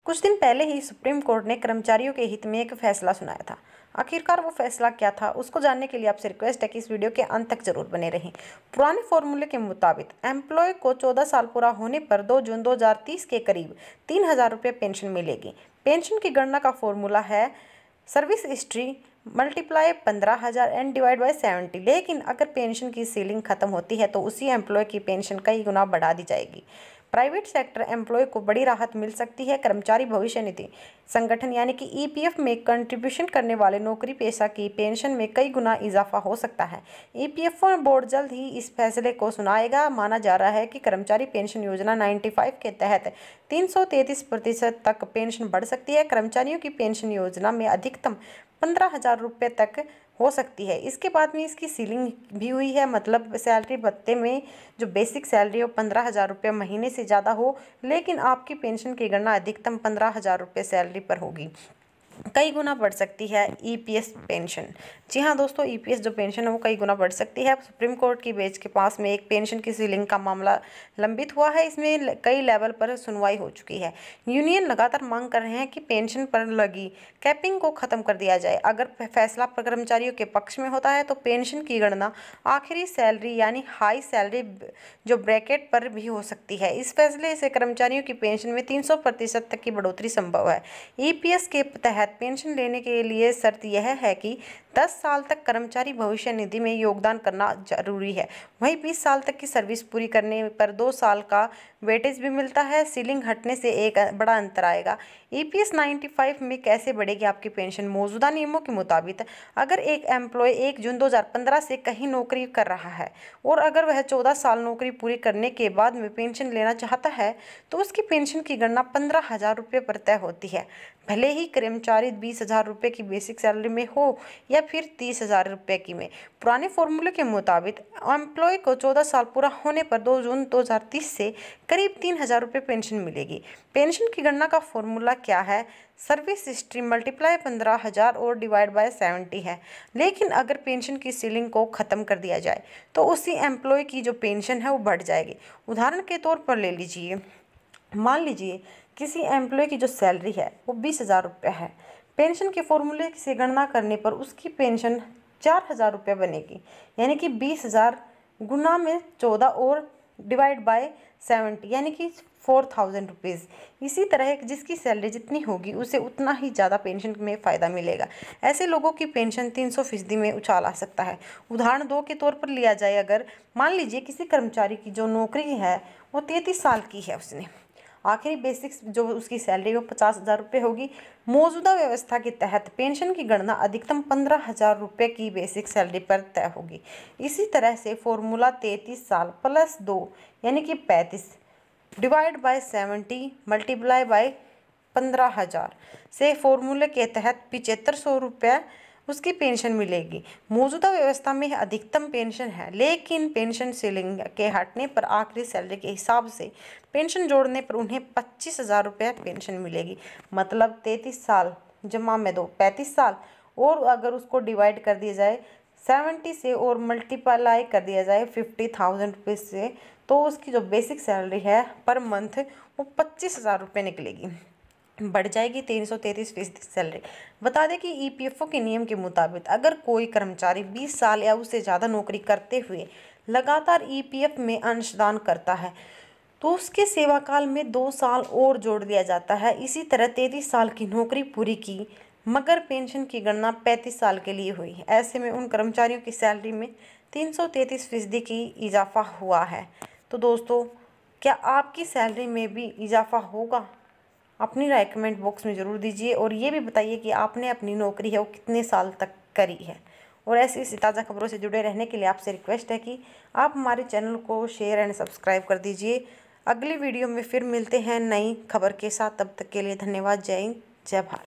कुछ दिन पहले ही सुप्रीम कोर्ट ने कर्मचारियों के हित में एक फैसला सुनाया था। आखिरकार वो फैसला क्या था, उसको जानने के लिए आपसे रिक्वेस्ट है कि इस वीडियो के अंत तक जरूर बने रहें। पुराने फॉर्मूले के मुताबिक एम्प्लॉय को 14 साल पूरा होने पर 2 जून 2030 के करीब 3,000 रुपये पेंशन मिलेगी। पेंशन की गणना का फॉर्मूला है service history multiply 15,000 and divide by 70। लेकिन अगर पेंशन की सीलिंग खत्म होती है तो उसी एम्प्लॉय की पेंशन कई गुना बढ़ा दी जाएगी। प्राइवेट सेक्टर एम्प्लॉय को बड़ी राहत मिल सकती है। कर्मचारी भविष्य निधि संगठन यानी कि ईपीएफ में कंट्रीब्यूशन करने वाले नौकरी पेशा की पेंशन में कई गुना इजाफा हो सकता है। ईपीएफओ बोर्ड जल्द ही इस फैसले को सुनाएगा। माना जा रहा है कि कर्मचारी पेंशन योजना 95 के तहत 333% तक पेंशन बढ़ सकती है। कर्मचारियों की पेंशन योजना में अधिकतम 15,000 रुपये तक हो सकती है। इसके बाद में इसकी सीलिंग भी हुई है, मतलब सैलरी भत्ते में जो बेसिक सैलरी हो 15,000 रुपये महीने से ज़्यादा हो, लेकिन आपकी पेंशन की गणना अधिकतम 15,000 रुपये सैलरी पर होगी। कई गुना बढ़ सकती है ईपीएस पेंशन। जी हाँ दोस्तों, ईपीएस जो पेंशन है वो कई गुना बढ़ सकती है। सुप्रीम कोर्ट की बेंच के पास में एक पेंशन की सीलिंग का मामला लंबित हुआ है। इसमें कई लेवल पर सुनवाई हो चुकी है। यूनियन लगातार मांग कर रहे हैं कि पेंशन पर लगी कैपिंग को खत्म कर दिया जाए। अगर फैसला कर्मचारियों के पक्ष में होता है तो पेंशन की गणना आखिरी सैलरी यानी हाई सैलरी जो ब्रैकेट पर भी हो सकती है। इस फैसले से कर्मचारियों की पेंशन में 300% तक की बढ़ोतरी संभव है। ईपीएस के तहत पेंशन लेने के लिए शर्त यह है कि 10 साल तक कर्मचारी भविष्य निधि में योगदान करना जरूरी है। वहीं 20 साल तक की सर्विस पूरी करने पर 2 साल का वेटेज भी मिलता है। सीलिंग हटने से एक बड़ा अंतर आएगा। ईपीएस 95 में कैसे बढ़ेगी आपकी पेंशन? मौजूदा नियमों के मुताबिक अगर एक एम्प्लॉय 1 जून 2015 से कहीं नौकरी कर रहा है और अगर वह 14 साल नौकरी पूरी करने के बाद में पेंशन लेना चाहता है तो उसकी पेंशन की गणना 15,000 रुपये पर तय होती है। भले ही कर्मचारी 20,000 रुपये की बेसिक सैलरी में हो या फिर 30,000 रुपये की में। पुराने फॉर्मूले के मुताबिक एम्प्लॉय को 14 साल पूरा होने पर 2 जून 2030 से करीब 3,000 रुपये पेंशन मिलेगी। पेंशन की गणना का फॉर्मूला क्या है? सर्विस हिस्ट्री मल्टीप्लाई 15,000 और डिवाइड बाय 70 है। लेकिन अगर पेंशन की सीलिंग को ख़त्म कर दिया जाए तो उसी एम्प्लॉय की जो पेंशन है वो बढ़ जाएगी। उदाहरण के तौर पर ले लीजिए, मान लीजिए किसी एम्प्लॉय की जो सैलरी है वो 20,000 रुपये है। पेंशन के फॉर्मूले से गणना करने पर उसकी पेंशन 4,000 रुपये बनेगी, यानी कि 20,000 गुना में 14 और डिवाइड बाय 70 यानी कि 4,000 रुपीज़। इसी तरह जिसकी सैलरी जितनी होगी उसे उतना ही ज़्यादा पेंशन में फ़ायदा मिलेगा। ऐसे लोगों की पेंशन 300% में उछाल आ सकता है। उदाहरण 2 के तौर पर लिया जाए, अगर मान लीजिए किसी कर्मचारी की जो नौकरी है वो 33 साल की है, उसने आखिरी बेसिक्स जो उसकी सैलरी वो 50,000 रुपये होगी। मौजूदा व्यवस्था के तहत पेंशन की गणना अधिकतम 15,000 रुपये की बेसिक सैलरी पर तय होगी। इसी तरह से फॉर्मूला 33 साल प्लस 2 यानी कि 35 डिवाइड बाय 70 मल्टीप्लाई बाय 15,000 से फॉर्मूले के तहत 7500 रुपये उसकी पेंशन मिलेगी। मौजूदा व्यवस्था में अधिकतम पेंशन है, लेकिन पेंशन सीलिंग के हटने पर आखिरी सैलरी के हिसाब से पेंशन जोड़ने पर उन्हें 25,000 रुपये पेंशन मिलेगी। मतलब 33 साल जमा में 2 35 साल, और अगर उसको डिवाइड कर दिया जाए 70 से और मल्टीप्लाई कर दिया जाए 50,000 रुपये से, तो उसकी जो बेसिक सैलरी है पर मंथ वो 25,000 रुपये निकलेगी, बढ़ जाएगी 333% सैलरी। बता दें कि ईपीएफओ के नियम के मुताबिक अगर कोई कर्मचारी 20 साल या उससे ज़्यादा नौकरी करते हुए लगातार ईपीएफ में अंशदान करता है तो उसके सेवाकाल में 2 साल और जोड़ दिया जाता है। इसी तरह 33 साल की नौकरी पूरी की मगर पेंशन की गणना 35 साल के लिए हुई। ऐसे में उन कर्मचारियों की सैलरी में 333% की इजाफा हुआ है। तो दोस्तों, क्या आपकी सैलरी में भी इजाफा होगा? अपनी राय कमेंट बॉक्स में ज़रूर दीजिए और ये भी बताइए कि आपने अपनी नौकरी है वो कितने साल तक करी है। और ऐसी ताज़ा खबरों से जुड़े रहने के लिए आपसे रिक्वेस्ट है कि आप हमारे चैनल को शेयर एंड सब्सक्राइब कर दीजिए। अगली वीडियो में फिर मिलते हैं नई खबर के साथ। तब तक के लिए धन्यवाद। जय हिंद, जय भारत।